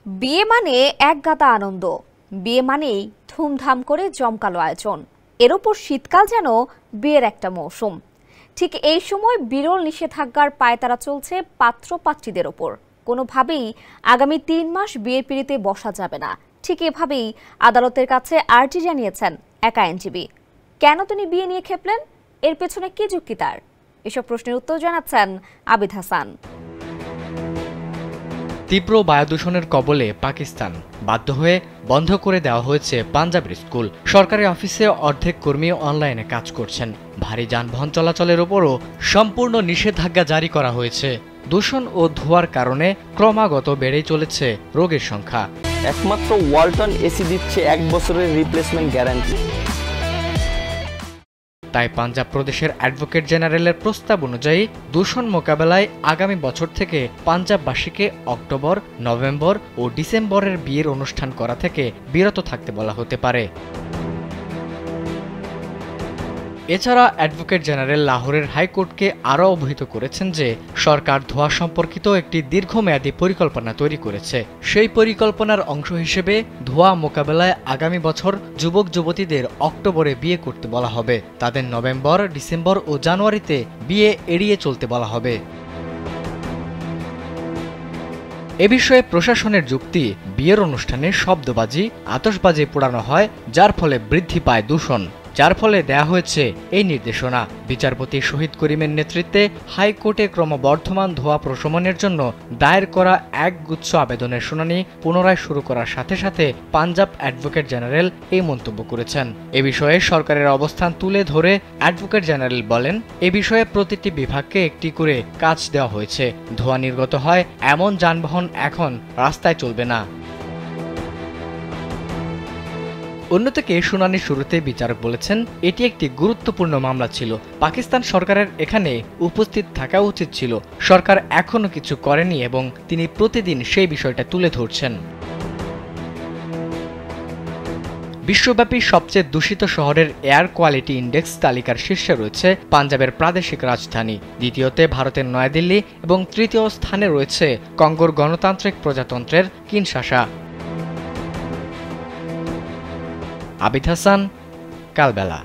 বিয়ে মানে একগাদা আনন্দ, বিয়ে মানেই ধুমধাম করে জমকালো আয়োজন। এর ওপর শীতকাল যেন বিয়ের একটা মৌসুম। ঠিক এই সময় বিরল নিষেধাজ্ঞার পায়তারা চলছে পাত্র পাত্রীদের ওপর। কোনোভাবেই আগামী ৩ মাস বিয়ের পিঁড়িতে বসা যাবে না। ঠিক এভাবেই আদালতের কাছে আর্জি জানিয়েছেন এক আইনজীবী। কেন তিনি বিয়ে নিয়ে খেপলেন, এর পেছনে কি যুক্তি তার? এসব প্রশ্নের উত্তর জানাচ্ছেন আবিদ হাসান। তীব্র বায়ু দূষণের কবলে পাকিস্তান, বাধ্য হয়ে বন্ধ করে দেওয়া হয়েছে পাঞ্জাবের স্কুল। সরকারি অফিসে অর্ধেক কর্মী অনলাইনে কাজ করছেন। ভারী যানবাহন চলাচলের ওপরও সম্পূর্ণ নিষেধাজ্ঞা জারি করা হয়েছে। দূষণ ও ধোঁয়ার কারণে ক্রমাগত বেড়েই চলেছে রোগের সংখ্যা। একমাত্র ওয়ালটন এসি দিচ্ছে 1 বছরের রিপ্লেসমেন্ট গ্যারান্টি। তাই পাঞ্জাব প্রদেশের অ্যাডভোকেট জেনারেলের প্রস্তাব অনুযায়ী দূষণ মোকাবেলায় আগামী বছর থেকে পাঞ্জাববাসীকে অক্টোবর, নভেম্বর ও ডিসেম্বরের বিয়ের অনুষ্ঠান করা থেকে বিরত থাকতে বলা হতে পারে। এছাড়া অ্যাডভোকেট জেনারেল লাহোরের হাইকোর্টকে আরও অবহিত করেছেন যে সরকার ধোঁয়া সম্পর্কিত একটি দীর্ঘমেয়াদী পরিকল্পনা তৈরি করেছে। সেই পরিকল্পনার অংশ হিসেবে ধোঁয়া মোকাবেলায় আগামী বছর যুবক যুবতীদের অক্টোবরে বিয়ে করতে বলা হবে। তাদের নভেম্বর, ডিসেম্বর ও জানুয়ারিতে বিয়ে এড়িয়ে চলতে বলা হবে। এ বিষয়ে প্রশাসনের যুক্তি, বিয়ের অনুষ্ঠানে শব্দবাজি, আতশবাজি পোড়ানো হয়, যার ফলে বৃদ্ধি পায় দূষণ, যার ফলে দেয়া হয়েছে এই নির্দেশনা। বিচারপতি শহীদ করিমের নেতৃত্বে হাইকোর্টে ক্রমবর্ধমান ধোঁয়া প্রশমনের জন্য দায়ের করা একগুচ্ছ আবেদনের শুনানি পুনরায় শুরু করার সাথে সাথে পাঞ্জাব অ্যাডভোকেট জেনারেল এই মন্তব্য করেছেন। এ বিষয়ে সরকারের অবস্থান তুলে ধরে অ্যাডভোকেট জেনারেল বলেন, এ বিষয়ে প্রতিটি বিভাগকে একটি করে কাজ দেওয়া হয়েছে। ধোঁয়া নির্গত হয় এমন যানবাহন এখন রাস্তায় চলবে না। অন্যদিকে শুনানির শুরুতে বিচারক বলেছেন, এটি একটি গুরুত্বপূর্ণ মামলা ছিল। পাকিস্তান সরকারের এখানে উপস্থিত থাকা উচিত ছিল। সরকার এখনো কিছু করেনি এবং তিনি প্রতিদিন সেই বিষয়টা তুলে ধরছেন। বিশ্বব্যাপী সবচেয়ে দূষিত শহরের এয়ার কোয়ালিটি ইন্ডেক্স তালিকার শীর্ষে রয়েছে পাঞ্জাবের প্রাদেশিক রাজধানী, দ্বিতীয়তে ভারতের নয়াদিল্লি এবং তৃতীয় স্থানে রয়েছে কঙ্গোর গণতান্ত্রিক প্রজাতন্ত্রের কিনশাসা। আবিদ হাসান, কালবেলা।